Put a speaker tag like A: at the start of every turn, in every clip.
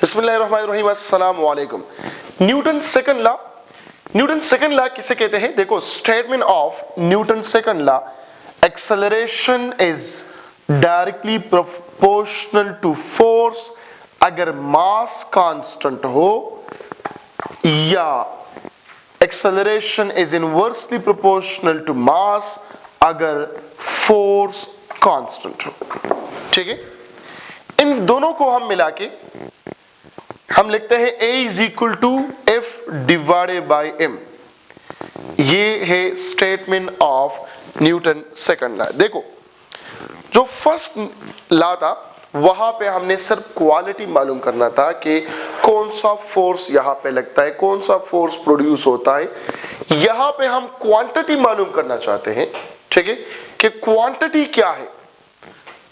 A: बिस्मिल्लाहिर्रहमानिर्रहीम, अस्सलाम वालेकुम। न्यूटन सेकंड लॉ किसे कहते हैं? देखो, statement of Newton second law, acceleration is directly proportional to force अगर मास कांस्टेंट हो, या acceleration is inversely proportional to mass अगर फोर्स कांस्टेंट हो। ठीक है, इन दोनों को हम मिला के हम लिखते हैं A is equal to F divided by M. ये है statement of Newton second law. देखो, जो फर्स्ट लॉ था वहां पे हमने सिर्फ क्वालिटी मालूम करना था कि कौन सा फोर्स यहां पे लगता है, कौन सा फोर्स प्रोड्यूस होता है। यहां पे हम क्वांटिटी मालूम करना चाहते हैं, ठीक है, कि क्वांटिटी क्या है,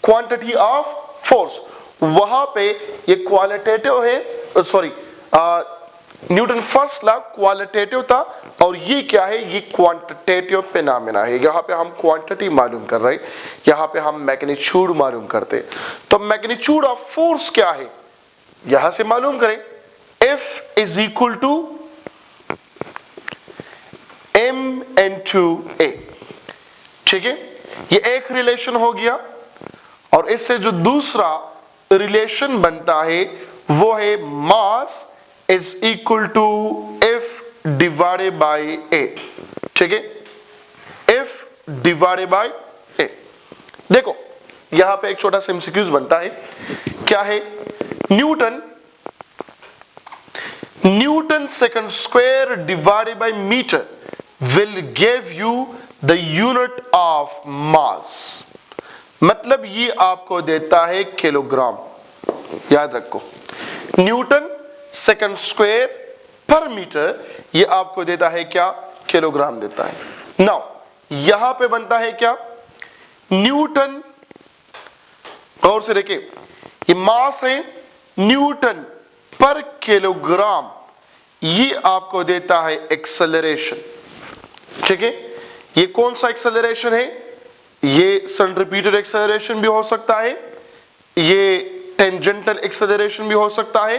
A: क्वांटिटी ऑफ फोर्स। वहां पे ये क्वालिटेटिव है, sorry, Newton first law qualitative था और ये क्या है, ये क्वांटिटेटिव फिनोमेना है। यहां पे हम क्वांटिटी मालूम कर रहे हैं, यहां पे हम मैग्नीट्यूड मालूम करते हैं। तो मैग्नीट्यूड ऑफ फोर्स क्या है यहां से मालूम करें, F is equal to M into A। ठीक है, ये एक रिलेशन हो गया और इससे जो दूसरा रिलेशन बनता है वो है mass is equal to F divided by A। ठीक है, F डिवाइडेड बाई A। देखो, यहां पे एक छोटा सा एमसीक्यूज बनता है, क्या है, Newton second square divided by metre will give you the unit of mass. मतलब ये आपको देता है किलोग्राम। याद रखो, न्यूटन सेकंड स्क्वायर पर मीटर ये आपको देता है क्या, किलोग्राम देता है। नाउ यहां पे बनता है क्या, न्यूटन, और से देखिए ये मास है, न्यूटन पर किलोग्राम ये आपको देता है एक्सेलरेशन। ठीक है, ये कौन सा एक्सेलरेशन है, ये सेंट्रीपिटल एक्सेलरेशन भी हो सकता है, ये टेंजेंटल एक्सेलरेशन भी हो सकता है,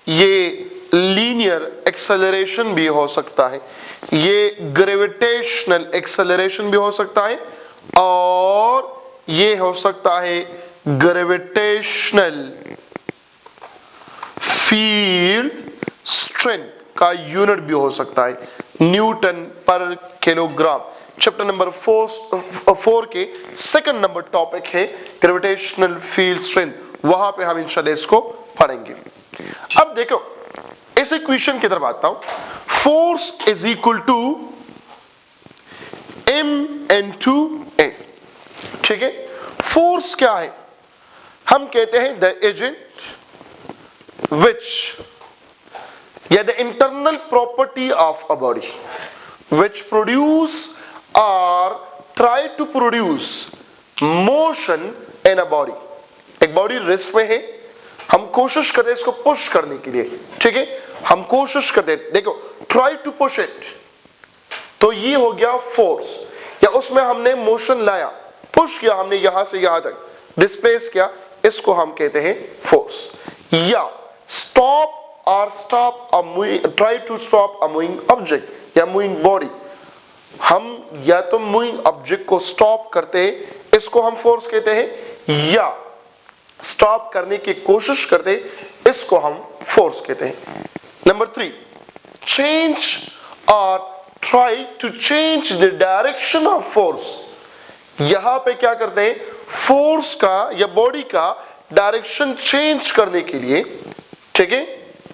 A: ये लीनियर एक्सेलरेशन भी हो सकता है, ये ग्रेविटेशनल एक्सेलरेशन भी हो सकता है, और ये हो सकता है ग्रेविटेशनल फील्ड स्ट्रेंथ का यूनिट भी हो सकता है, न्यूटन पर किलोग्राम। चैप्टर नंबर 4 के सेकंड नंबर टॉपिक है ग्रेविटेशनल फील्ड स्ट्रेंथ, वहां पे हम इंशाल्लाह इसको पढ़ेंगे। अब देखो, इस इक्वेशन की तरफ आता हूं, force is equal to M into A। ठीक है, फोर्स क्या है, हम कहते हैं the agent which, yeah, the internal property of a body which produce or try to produce motion in a body। एक बॉडी रेस्ट में है, हम कोशिश करते हैं इसको पुश करने के लिए। ठीक है, हम कोशिश करते हैं, देखो, ट्राई टू पुश इट, तो ये हो गया फोर्स, या उसमें हमने मोशन लाया, पुश किया हमने यहां से यहां तक, डिस्प्लेस किया, इसको हम कहते हैं फोर्स। या स्टॉप और stop try to stop a moving object या मूविंग बॉडी, हम या तो मूविंग ऑब्जेक्ट को स्टॉप करते हैं, इसको हम फोर्स कहते हैं, या स्टॉप करने की कोशिश करते, इसको हम फोर्स कहते हैं। नंबर 3, चेंज और try to change the direction of force. यहां पे क्या करते हैं, फोर्स का या बॉडी का डायरेक्शन चेंज करने के लिए, ठीक है,